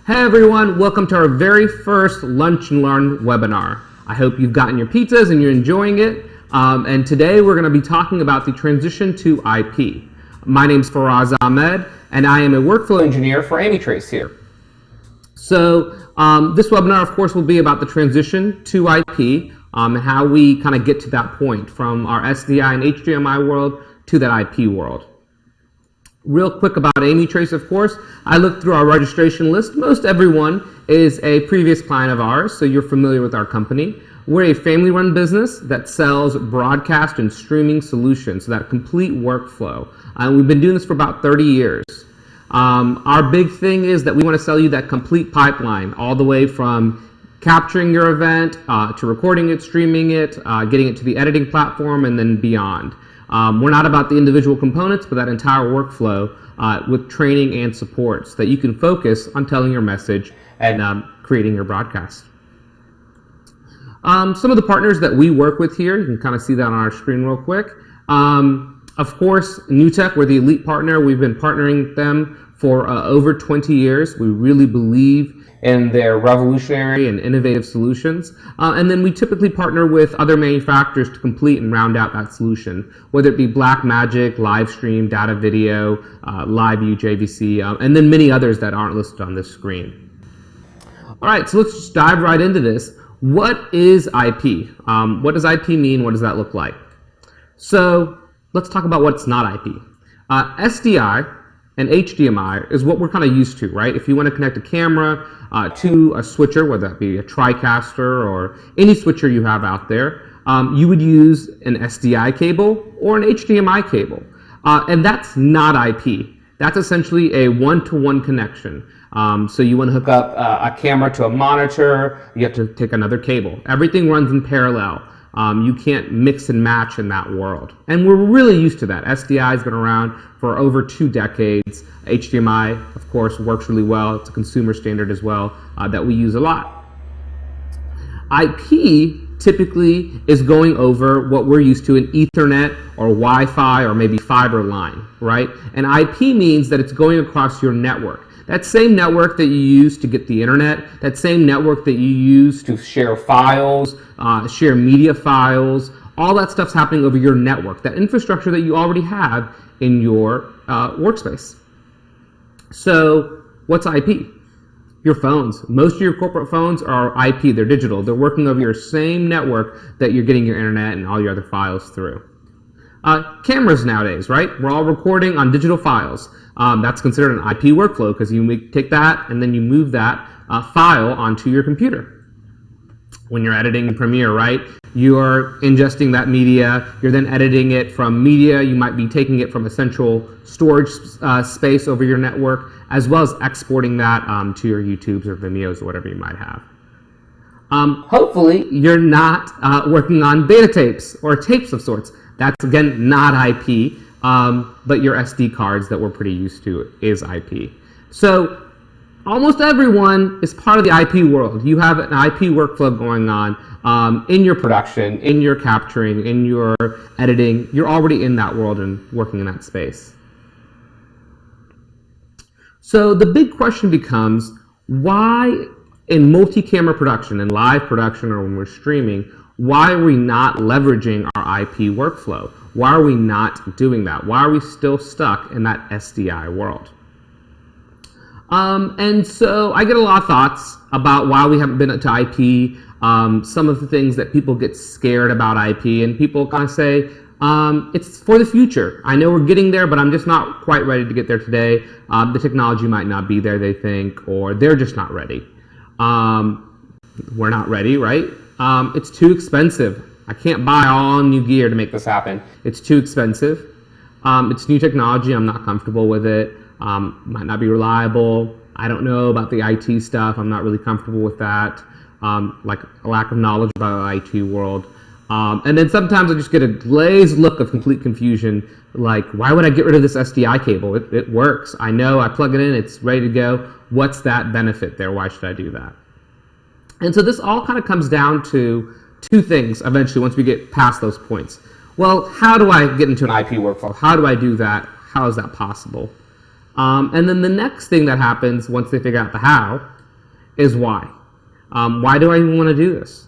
Hey everyone, welcome to our very first Lunch and Learn webinar. I hope you've gotten your pizzas and you're enjoying it. And today we're going to be talking about the transition to IP. My name's Faraz Ahmed, and I am a workflow engineer for Amitrace here. So this webinar, of course, will be about the transition to IP and how we kind of get to that point from our SDI and HDMI world to that IP world. Real quick about Amitrace, of course, I looked through our registration list. Most everyone is a previous client of ours, so you're familiar with our company. We're a family-run business that sells broadcast and streaming solutions, so that complete workflow. We've been doing this for about 30 years. Our big thing is that we want to sell you that complete pipeline, all the way from capturing your event to recording it, streaming it, getting it to the editing platform, and then beyond. We're not about the individual components, but that entire workflow with training and support so that you can focus on telling your message and creating your broadcast. Some of the partners that we work with here, you can kind of see that on our screen real quick. Of course, NewTek, we're the elite partner. We've been partnering with them for over 20 years. We really believe in their revolutionary and innovative solutions. And then we typically partner with other manufacturers to complete and round out that solution, whether it be Blackmagic, Livestream, Data Video, LiveView, JVC, and then many others that aren't listed on this screen. All right, so let's just dive right into this. What is IP? What does IP mean? What does that look like? So let's talk about what's not IP. SDI and HDMI is what we're kind of used to, right? If you want to connect a camera to a switcher, whether that be a TriCaster or any switcher you have out there, you would use an SDI cable or an HDMI cable. And that's not IP. That's essentially a one-to-one connection. So you want to hook up a camera to a monitor, you have to take another cable. Everything runs in parallel. You can't mix and match in that world. And we're really used to that. SDI has been around for over 2 decades. HDMI, of course, works really well. It's a consumer standard as well that we use a lot. IP typically is going over what we're used to in Ethernet or Wi-Fi or maybe fiber line, right? And IP means that it's going across your network. That same network that you use to get the internet, that same network that you use to share files, share media files, all that stuff's happening over your network, that infrastructure that you already have in your workspace. So what's IP? Your phones. Most of your corporate phones are IP, they're digital. They're working over your same network that you're getting your internet and all your other files through. Cameras nowadays, right? We're all recording on digital files. That's considered an IP workflow because you take that and then you move that file onto your computer. When you're editing in Premiere, right? You are ingesting that media. You're then editing it from media. You might be taking it from a central storage space over your network, as well as exporting that to your YouTubes or Vimeos or whatever you might have. Hopefully, you're not working on beta tapes or tapes of sorts. That's, again, not IP, but your SD cards that we're pretty used to is IP. So almost everyone is part of the IP world. You have an IP workflow going on in your production, in your capturing, in your editing. You're already in that world and working in that space. So the big question becomes, why in multi-camera production, in live production, or when we're streaming, why are we not leveraging our IP workflow? Why are we not doing that? Why are we still stuck in that SDI world? And so I get a lot of thoughts about why we haven't been to IP, some of the things that people get scared about IP, and people kind of say, it's for the future. I know we're getting there, but I'm just not quite ready to get there today. The technology might not be there, they think, or they're just not ready. We're not ready, right? It's too expensive. I can't buy all new gear to make this happen. It's too expensive. It's new technology. I'm not comfortable with it. Might not be reliable. I don't know about the IT stuff. I'm not really comfortable with that. Like a lack of knowledge about the IT world. And then sometimes I just get a glazed look of complete confusion. Like, why would I get rid of this SDI cable? It works. I know. I plug it in. It's ready to go. What's that benefit there? Why should I do that? And so this all kind of comes down to 2 things eventually once we get past those points. Well, how do I get into an IP workflow? How do I do that? How is that possible? And then the next thing that happens once they figure out the how is why. Why do I even want to do this?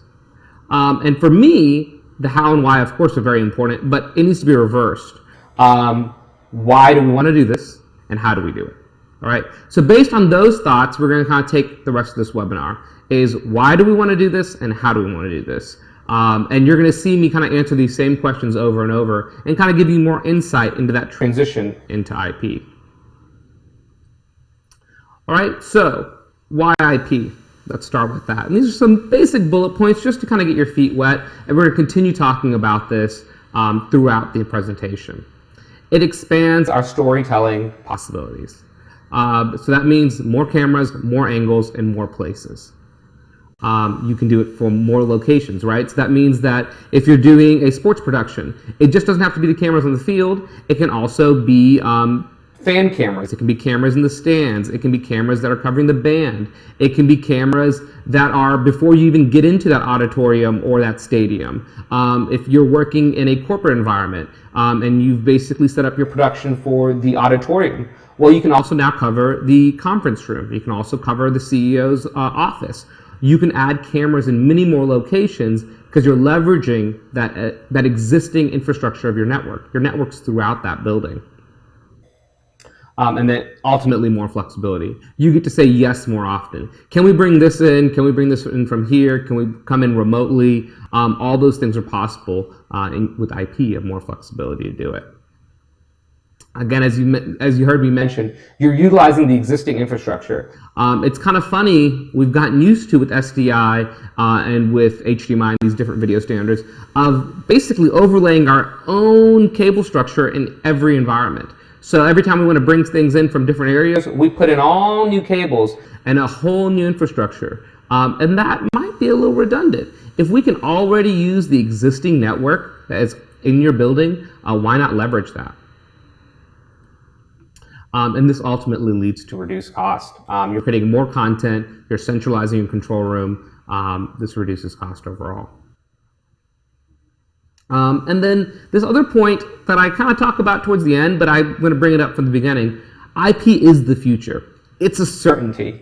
And for me, the how and why, of course, are very important, but it needs to be reversed. Why do we want to do this, and how do we do it? All right. So based on those thoughts, we're going to kind of take the rest of this webinar. Is why do we want to do this, and how do we want to do this? And you're going to see me kind of answer these same questions over and over, and kind of give you more insight into that transition into IP. All right. So why IP? Let's start with that. And these are some basic bullet points just to kind of get your feet wet, and we're going to continue talking about this throughout the presentation. It expands our storytelling possibilities. So that means more cameras, more angles, and more places. You can do it for more locations, right? So that means that if you're doing a sports production, it just doesn't have to be the cameras on the field. It can also be fan cameras. It can be cameras in the stands. It can be cameras that are covering the band. It can be cameras that are before you even get into that auditorium or that stadium. If you're working in a corporate environment and you've basically set up your production for the auditorium, well, you can also now cover the conference room. You can also cover the CEO's office. You can add cameras in many more locations because you're leveraging that existing infrastructure of your network. Your network's throughout that building. And then ultimately more flexibility. You get to say yes more often. Can we bring this in? Can we bring this in from here? Can we come in remotely? All those things are possible with IP. You have more flexibility to do it. Again, as you heard me mention, you're utilizing the existing infrastructure. It's kind of funny, we've gotten used to with SDI and with HDMI and these different video standards of basically overlaying our own cable structure in every environment. So every time we want to bring things in from different areas, we put in all new cables and a whole new infrastructure. And that might be a little redundant. If we can already use the existing network that is in your building, why not leverage that? And this ultimately leads to reduced cost. You're creating more content, you're centralizing your control room. This reduces cost overall. And then this other point that I kind of talk about towards the end, but I'm going to bring it up from the beginning. IP is the future. It's a certainty.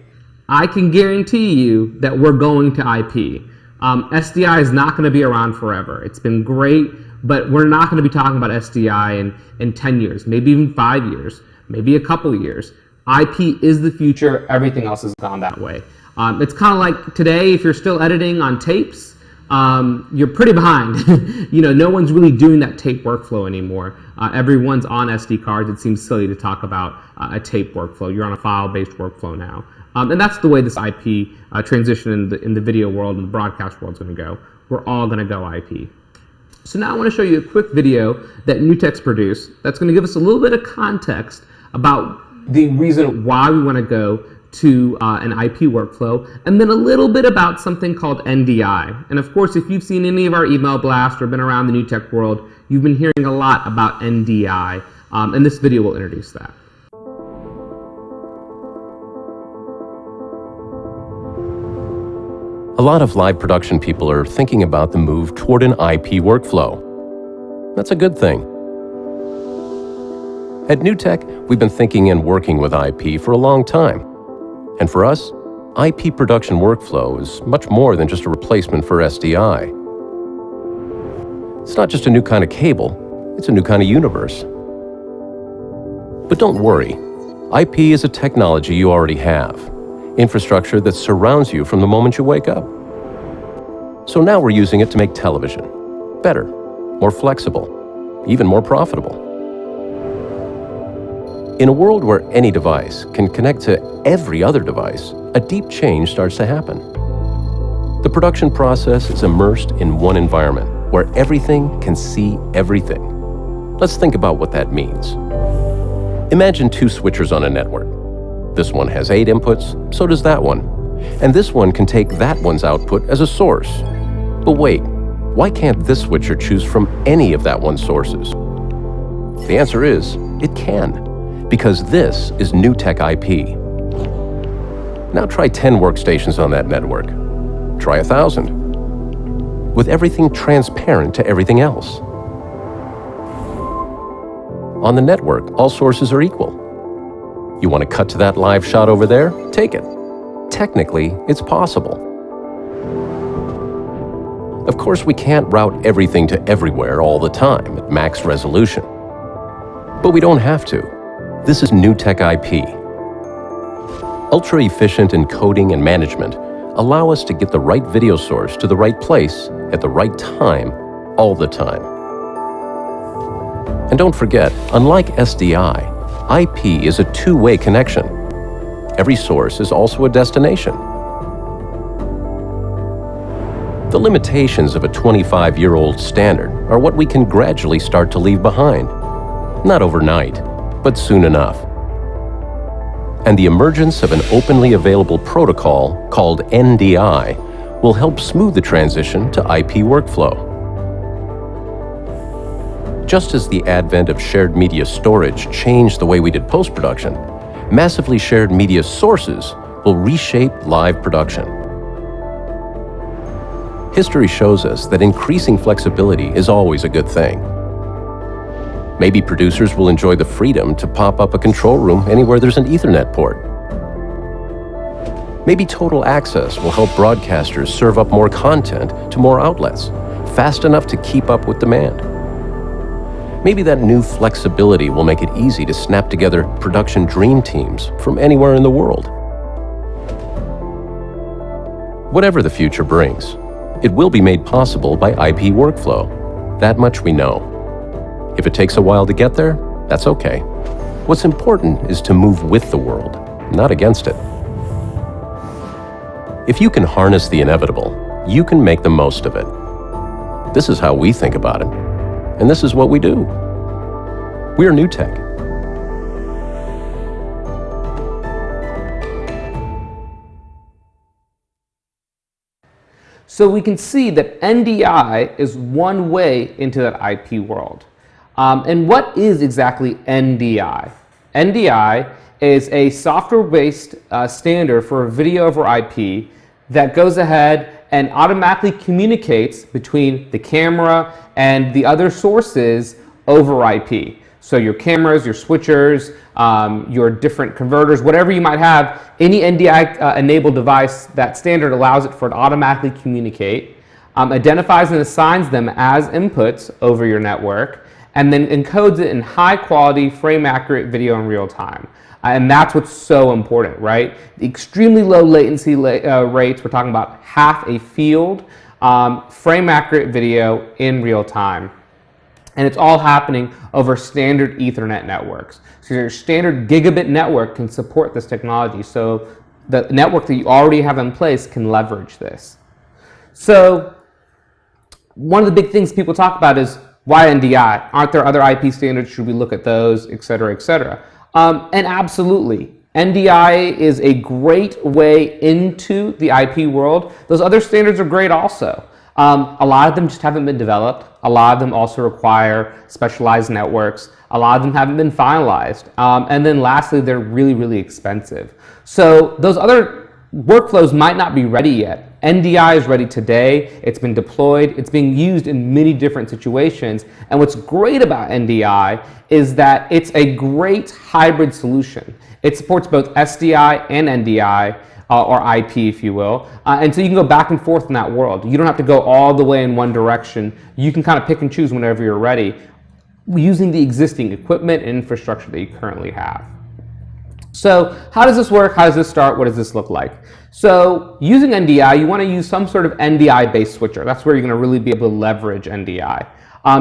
I can guarantee you that we're going to IP. SDI is not going to be around forever. It's been great, but we're not going to be talking about SDI in 10 years, maybe even 5 years, maybe a couple years. IP is the future. Everything else has gone that way. It's kind of like today, if you're still editing on tapes, you're pretty behind. No one's really doing that tape workflow anymore. Everyone's on SD cards. It seems silly to talk about a tape workflow. You're on a file-based workflow now. And that's the way this IP transition in the video world and the broadcast world is going to go. We're all going to go IP. So now I want to show you a quick video that NewTek's produced that's going to give us a little bit of context about the reason why we want to go to an IP workflow, and then a little bit about something called NDI. And of course, if you've seen any of our email blasts or been around the NewTek world, you've been hearing a lot about NDI, and this video will introduce that. A lot of live production people are thinking about the move toward an IP workflow. That's a good thing. At NewTek, we've been thinking and working with IP for a long time. And for us, IP production workflow is much more than just a replacement for SDI. It's not just a new kind of cable, it's a new kind of universe. But don't worry, IP is a technology you already have, infrastructure that surrounds you from the moment you wake up. So now we're using it to make television better, more flexible, even more profitable. In a world where any device can connect to every other device, a deep change starts to happen. The production process is immersed in one environment where everything can see everything. Let's think about what that means. Imagine two switchers on a network. This one has 8 inputs, so does that one. And this one can take that one's output as a source. But wait, why can't this switcher choose from any of that one's sources? The answer is, it can. Because this is NewTek IP. Now try 10 workstations on that network. Try 1,000. With everything transparent to everything else. On the network, all sources are equal. You want to cut to that live shot over there? Take it. Technically, it's possible. Of course, we can't route everything to everywhere all the time at max resolution. But we don't have to. This is NewTek IP. Ultra-efficient encoding and management allow us to get the right video source to the right place at the right time, all the time. And don't forget, unlike SDI, IP is a two-way connection. Every source is also a destination. The limitations of a 25-year-old standard are what we can gradually start to leave behind. Not overnight, but soon enough. And the emergence of an openly available protocol called NDI will help smooth the transition to IP workflow. Just as the advent of shared media storage changed the way we did post-production, massively shared media sources will reshape live production. History shows us that increasing flexibility is always a good thing. Maybe producers will enjoy the freedom to pop up a control room anywhere there's an Ethernet port. Maybe total access will help broadcasters serve up more content to more outlets, fast enough to keep up with demand. Maybe that new flexibility will make it easy to snap together production dream teams from anywhere in the world. Whatever the future brings, it will be made possible by IP workflow. That much we know. If it takes a while to get there, that's okay. What's important is to move with the world, not against it. If you can harness the inevitable, you can make the most of it. This is how we think about it, and this is what we do. We're NewTek. So we can see that NDI is one way into that IP world. And what is exactly NDI? NDI is a software-based standard for video over IP that goes ahead and automatically communicates between the camera and the other sources over IP. So your cameras, your switchers, your different converters, whatever you might have, any NDI-enabled device, that standard allows it for it to automatically communicate, identifies and assigns them as inputs over your network, and then encodes it in high-quality, frame-accurate video in real time. And that's what's so important, right? The extremely low latency rates, we're talking about half a field, frame-accurate video in real time. And it's all happening over standard Ethernet networks. So your standard gigabit network can support this technology. So the network that you already have in place can leverage this. So one of the big things people talk about is, why NDI? Aren't there other IP standards? Should we look at those, et cetera, et cetera? And absolutely. NDI is a great way into the IP world. Those other standards are great also. A lot of them just haven't been developed. A lot of them also require specialized networks. A lot of them haven't been finalized. And then lastly, they're really, really expensive. So those other workflows might not be ready yet. NDI is ready today. It's been deployed. It's being used in many different situations. And what's great about NDI is that it's a great hybrid solution. It supports both SDI and NDI, or IP, if you will. And so you can go back and forth in that world. You don't have to go all the way in one direction. You can kind of pick and choose whenever you're ready, using the existing equipment and infrastructure that you currently have. So how does this work? How does this start? What does this look like? So using NDI, you want to use some sort of NDI-based switcher. That's where you're going to really be able to leverage NDI.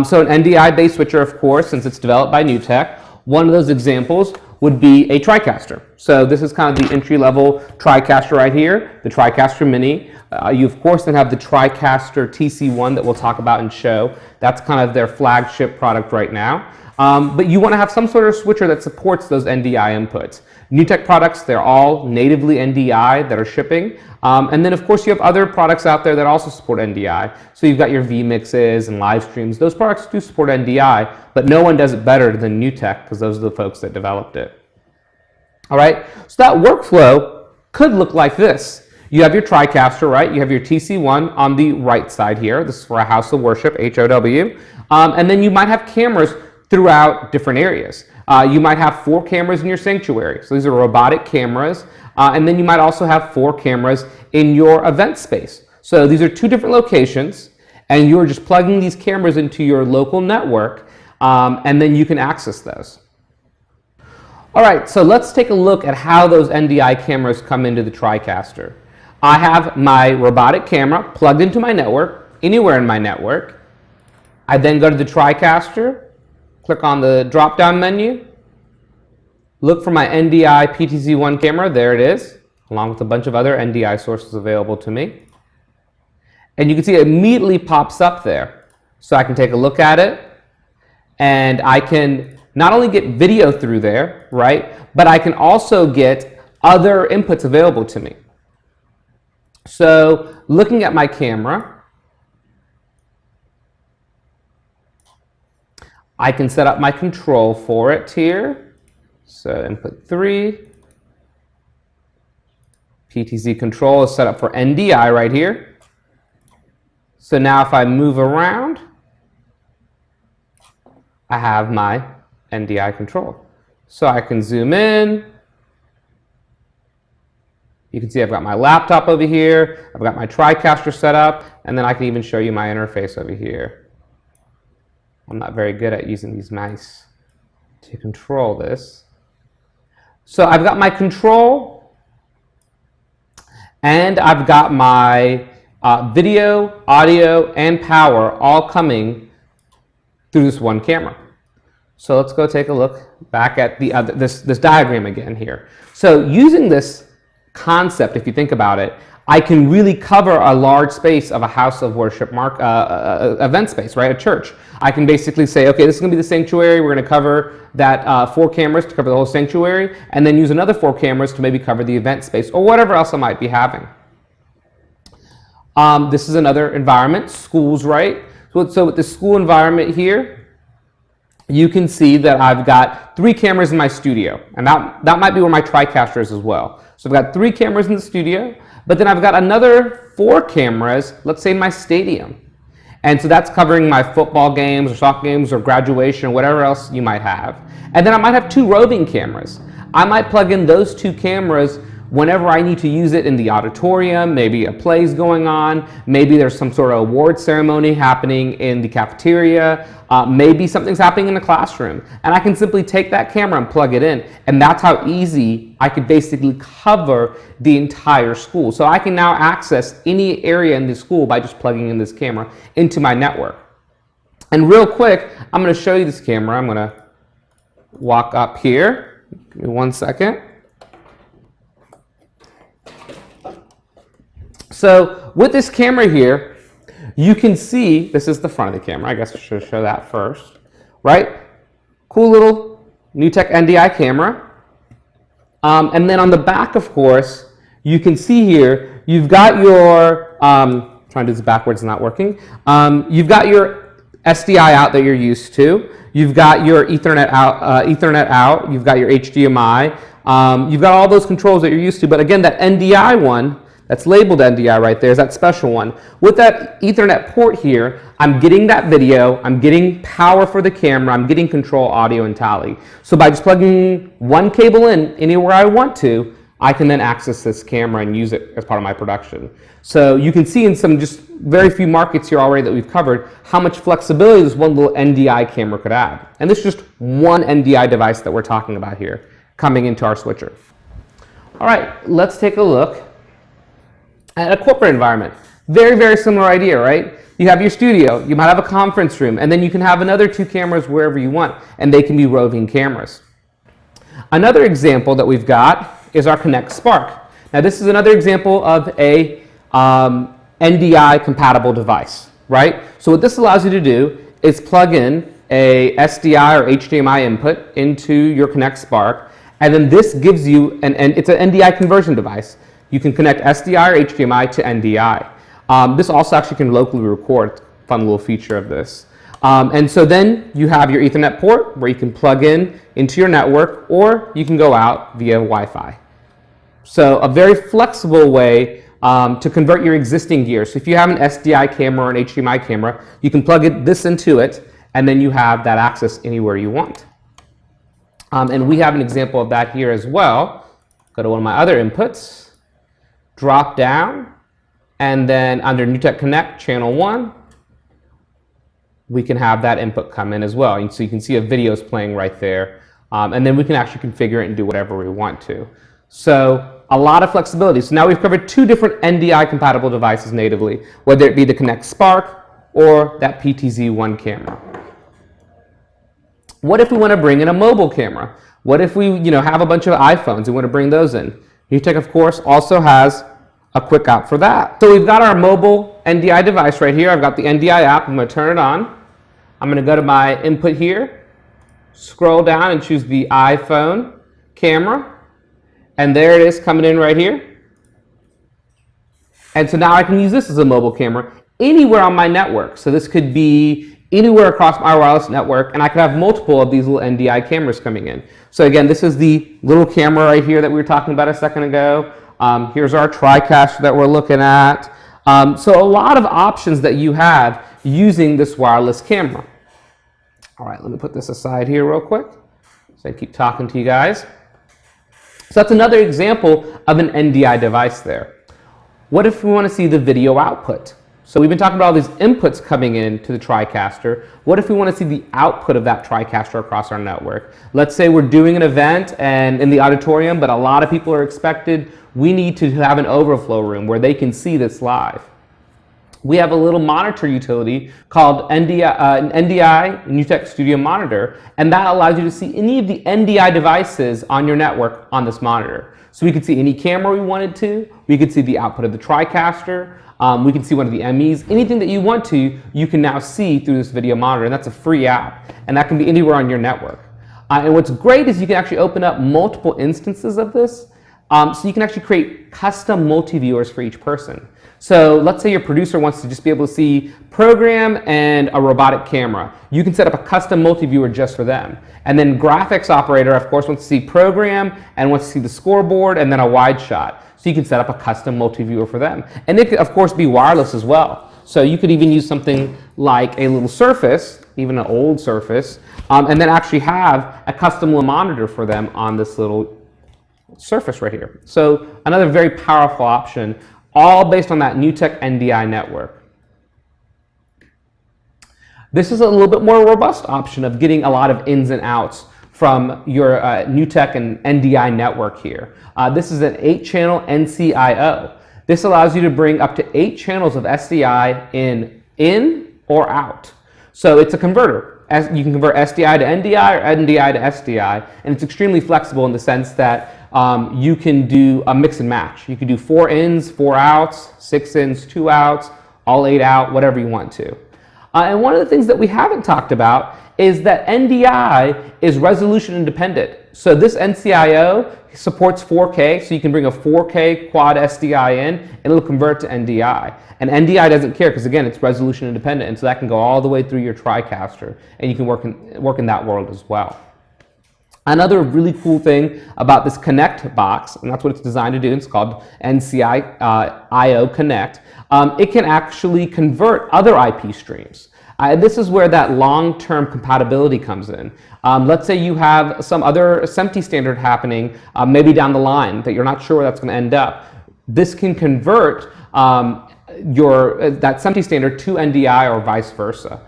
So an NDI-based switcher, of course, since it's developed by NewTek, one of those examples would be a TriCaster. So this is kind of the entry-level TriCaster right here, the TriCaster Mini. You, of course, then have the TriCaster TC1 that we'll talk about and show. That's kind of their flagship product right now. But you want to have some sort of switcher that supports those NDI inputs. NewTek products, they're all natively NDI that are shipping. And then, of course, you have other products out there that also support NDI. So you've got your vMixes and live streams. Those products do support NDI, but no one does it better than NewTek because those are the folks that developed it. All right, so that workflow could look like this. You have your TriCaster, right? You have your TC1 on the right side here. This is for a house of worship, HOW. And then you might have cameras throughout different areas. You might have 4 cameras in your sanctuary. So these are robotic cameras. And then you might also have 4 cameras in your event space. So these are 2 different locations, and you're just plugging these cameras into your local network, and then you can access those. All right, so let's take a look at how those NDI cameras come into the TriCaster. I have my robotic camera plugged into my network, anywhere in my network. I then go to the TriCaster, click on the drop-down menu, look for my NDI PTZ1 camera, there it is, along with a bunch of other NDI sources available to me. And you can see it immediately pops up there. So I can take a look at it, and I can not only get video through there, right, but I can also get other inputs available to me. So looking at my camera, I can set up my control for it here. So input 3, PTZ control is set up for NDI right here. So now if I move around, I have my NDI control. So I can zoom in. You can see I've got my laptop over here, I've got my TriCaster set up, and then I can even show you my interface over here. I'm not very good at using these mice to control this. So I've got my control, and I've got my video, audio, and power all coming through this one camera. So let's go take a look back at the this diagram again here. So using this concept, if you think about it, I can really cover a large space of a house of worship event space, right? A church. I can basically say, okay, this is going to be the sanctuary. We're going to cover that 4 cameras to cover the whole sanctuary, and then use another 4 cameras to maybe cover the event space or whatever else I might be having. This is another environment, schools, right? So with the school environment here, you can see that I've got 3 cameras in my studio, and that might be where my TriCaster is as well. So I've got 3 cameras in the studio, but then I've got another 4 cameras, let's say in my stadium. And so that's covering my football games or soccer games or graduation or whatever else you might have. And then I might have 2 roving cameras. I might plug in those 2 cameras whenever I need to use it in the auditorium, maybe a play's going on, maybe there's some sort of award ceremony happening in the cafeteria, maybe something's happening in the classroom. And I can simply take that camera and plug it in. And that's how easy I could basically cover the entire school. So I can now access any area in the school by just plugging in this camera into my network. And real quick, I'm going to show you this camera. I'm going to walk up here. Give me 1 second. So with this camera here, you can see, this is the front of the camera. I guess I should show that first, right? Cool little NewTek NDI camera. And then on the back, of course, you can see here, you've got your, trying to do this backwards, not working. You've got your SDI out that you're used to. You've got your Ethernet out. You've got your HDMI. You've got all those controls that you're used to. But again, that NDI one, that's labeled NDI right there, is that special one. With that Ethernet port here, I'm getting that video, I'm getting power for the camera, I'm getting control, audio, and tally. So by just plugging one cable in anywhere I want to, I can then access this camera and use it as part of my production. So you can see in some just very few markets here already that we've covered how much flexibility this one little NDI camera could add. And this is just one NDI device that we're talking about here coming into our switcher. All right, let's take a look at a corporate environment. Very, very similar idea, right? You have your studio, you might have a conference room, and then you can have another 2 cameras wherever you want, and they can be roving cameras. Another example that we've got is our Connect Spark. Now this is another example of a NDI compatible device, right? So what this allows you to do is plug in a SDI or HDMI input into your Connect Spark, and then this gives you, it's an NDI conversion device. You can connect SDI or HDMI to NDI. This also actually can locally record, fun little feature of this. And so then you have your Ethernet port where you can plug in into your network, or you can go out via Wi-Fi. So a very flexible way to convert your existing gear. So if you have an SDI camera or an HDMI camera, you can plug this into it, And then you have that access anywhere you want. And we have an example of that here as well. Go to one of my other inputs, drop down, and then under NewTek Connect channel 1, we can have that input come in as well. And so you can see a video is playing right there. And then we can actually configure it and do whatever we want to. So a lot of flexibility. So now we've covered 2 different NDI compatible devices natively, whether it be the Connect Spark or that PTZ1 camera. What if we want to bring in a mobile camera? What if we have a bunch of iPhones and want to bring those in? NewTek, of course, also has a quick out for that. So we've got our mobile NDI device right here. I've got the NDI app. I'm going to turn it on. I'm going to go to my input here, scroll down and choose the iPhone camera. And there it is coming in right here. And so now I can use this as a mobile camera anywhere on my network. So this could be anywhere across my wireless network, and I could have multiple of these little NDI cameras coming in. So again, this is the little camera right here that we were talking about a second ago. Here's our TriCaster that we're looking at. So a lot of options that you have using this wireless camera. All right, let me put this aside here real quick so I keep talking to you guys. So that's another example of an NDI device there. What if we want to see the video output? So we've been talking about all these inputs coming in to the TriCaster. What if we want to see the output of that TriCaster across our network? Let's say we're doing an event and in the auditorium, but a lot of people are expected. We need to have an overflow room where they can see this live. We have a little monitor utility called NDI NewTek Studio Monitor, and that allows you to see any of the NDI devices on your network on this monitor. So we could see any camera we wanted to. We could see the output of the TriCaster. We can see one of the MEs. Anything that you want to, you can now see through this video monitor, and that's a free app, and that can be anywhere on your network. And what's great is you can actually open up multiple instances of this, so you can actually create custom multi-viewers for each person. So let's say your producer wants to just be able to see program and a robotic camera. You can set up a custom multi-viewer just for them. And then graphics operator, of course, wants to see program and wants to see the scoreboard and then a wide shot. So you can set up a custom multi-viewer for them. And it could, of course, be wireless as well. So you could even use something like a little Surface, even an old Surface, and then actually have a custom little monitor for them on this little Surface right here. So another very powerful option, all based on that NewTek NDI network. This is a little bit more robust option of getting a lot of ins and outs from your NewTek and NDI network here. This is an 8-channel NC-IO. This allows you to bring up to 8 channels of SDI in or out. So it's a converter. You can convert SDI to NDI or NDI to SDI, and it's extremely flexible in the sense that you can do a mix and match. You can do 4 ins, 4 outs, 6 ins, 2 outs, all 8 out, whatever you want to. And one of the things that we haven't talked about is that NDI is resolution independent. So this NC-IO supports 4K, so you can bring a 4K quad SDI in, and it'll convert to NDI. And NDI doesn't care because, again, it's resolution independent, and so that can go all the way through your TriCaster, and you can work in that world as well. Another really cool thing about this Connect box, and that's what it's designed to do, it's called NC-IO Connect, it can actually convert other IP streams. This is where that long-term compatibility comes in. Let's say you have some other SMPTE standard happening, maybe down the line, that you're not sure where that's going to end up. This can convert that SMPTE standard to NDI or vice versa.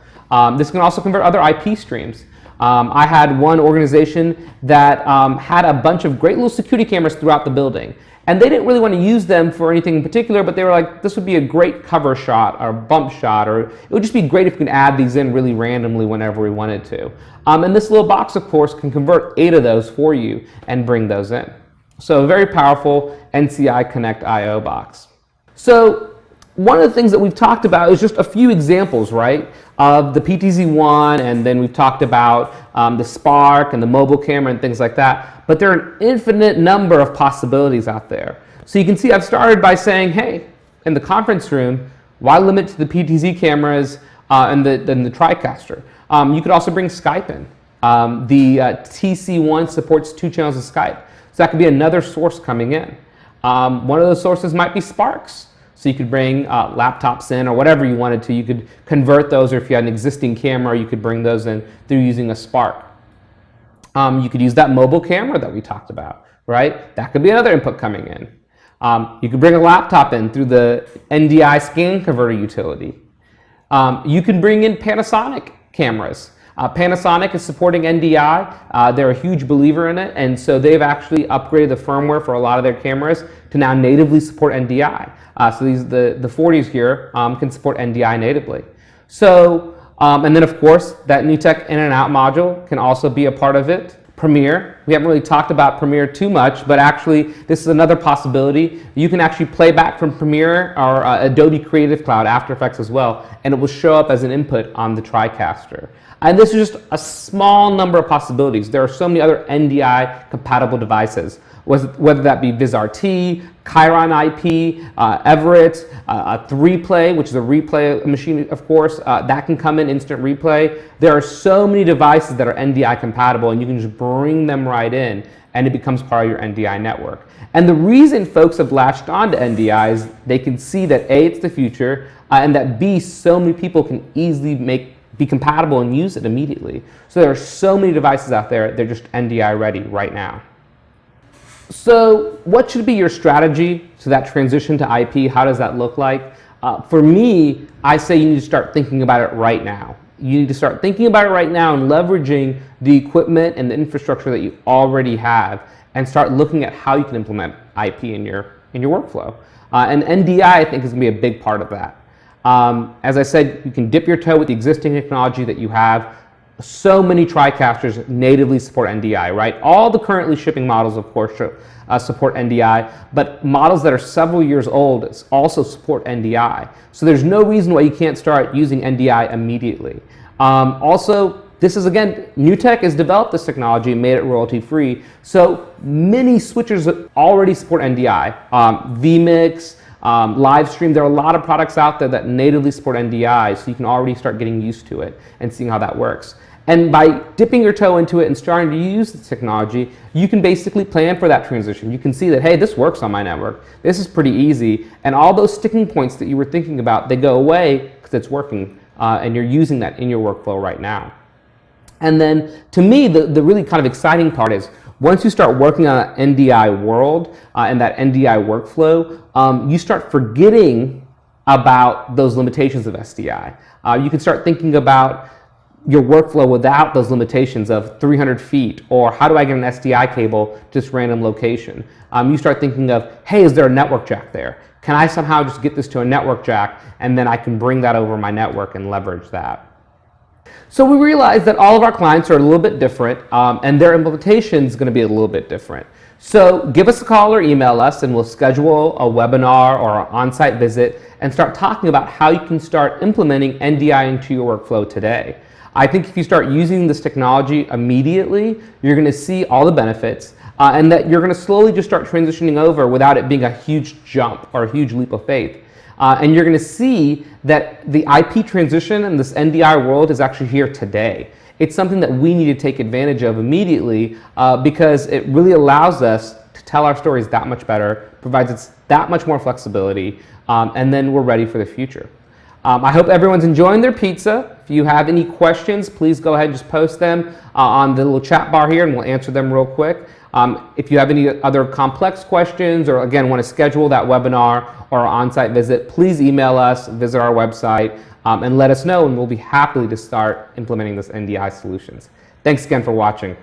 This can also convert other IP streams. I had one organization that had a bunch of great little security cameras throughout the building. And they didn't really want to use them for anything in particular, but they were like, this would be a great cover shot or bump shot, or it would just be great if we could add these in really randomly whenever we wanted to. And this little box, of course, can convert 8 of those for you and bring those in. So a very powerful NCI Connect IO box. So one of the things that we've talked about is just a few examples, right, of the PTZ1, and then we've talked about the Spark and the mobile camera and things like that. But there are an infinite number of possibilities out there. So you can see I've started by saying, hey, in the conference room, why limit to the PTZ cameras and the TriCaster? You could also bring Skype in. The TC1 supports 2 channels of Skype. So that could be another source coming in. One of those sources might be Sparks. So you could bring laptops in or whatever you wanted to. You could convert those, or if you had an existing camera, you could bring those in through using a Spark. You could use that mobile camera that we talked about, right? That could be another input coming in. You could bring a laptop in through the NDI scan converter utility. You can bring in Panasonic cameras. Panasonic is supporting NDI. They're a huge believer in it, and so they've actually upgraded the firmware for a lot of their cameras to now natively support NDI. So the 40s here can support NDI natively. So, and then of course, that NewTek in and out module can also be a part of it. Premiere, we haven't really talked about Premiere too much, but actually this is another possibility. You can actually play back from Premiere or Adobe Creative Cloud, After Effects as well, and it will show up as an input on the TriCaster. And this is just a small number of possibilities. There are so many other NDI compatible devices, whether that be VizRT, Chiron IP, Everett, a 3Play, which is a replay machine, of course, that can come in instant replay. There are so many devices that are NDI compatible, and you can just bring them right in, and it becomes part of your NDI network. And the reason folks have latched on to NDI is they can see that A, it's the future, and that B, so many people can easily be compatible and use it immediately. So there are so many devices out there, they're just NDI ready right now. So what should be your strategy to that transition to IP? How does that look like? For me, I say you need to start thinking about it right now. You need to start thinking about it right now and leveraging the equipment and the infrastructure that you already have, and start looking at how you can implement IP in your workflow. And NDI, I think, is going to be a big part of that. As I said, you can dip your toe with the existing technology that you have. So many TriCasters natively support NDI, right? All the currently shipping models, of course, support NDI, but models that are several years old also support NDI. So there's no reason why you can't start using NDI immediately. Also, this is, again, NewTek has developed this technology and made it royalty-free. So many switchers already support NDI. vMix, Livestream, there are a lot of products out there that natively support NDI, so you can already start getting used to it and seeing how that works. And by dipping your toe into it and starting to use the technology, you can basically plan for that transition. You can see that, hey, this works on my network. This is pretty easy. And all those sticking points that you were thinking about, they go away because it's working, and you're using that in your workflow right now. And then, to me, the really kind of exciting part is, once you start working on an NDI world and that NDI workflow, you start forgetting about those limitations of SDI. You can start thinking about your workflow without those limitations of 300 feet, or how do I get an SDI cable to this random location? You start thinking of, hey, is there a network jack there? Can I somehow just get this to a network jack, and then I can bring that over my network and leverage that? So we realize that all of our clients are a little bit different, and their implementation is going to be a little bit different. So give us a call or email us, and we'll schedule a webinar or an on-site visit and start talking about how you can start implementing NDI into your workflow today. I think if you start using this technology immediately, you're going to see all the benefits, and that you're going to slowly just start transitioning over without it being a huge jump or a huge leap of faith. And you're going to see that the IP transition in this NDI world is actually here today. It's something that we need to take advantage of immediately, because it really allows us to tell our stories that much better, provides us that much more flexibility, and then we're ready for the future. I hope everyone's enjoying their pizza. If you have any questions, please go ahead and just post them on the little chat bar here, and we'll answer them real quick. If you have any other complex questions, or again want to schedule that webinar or on-site visit, please email us, visit our website, and let us know, and we'll be happy to start implementing this NDI solutions. Thanks again for watching.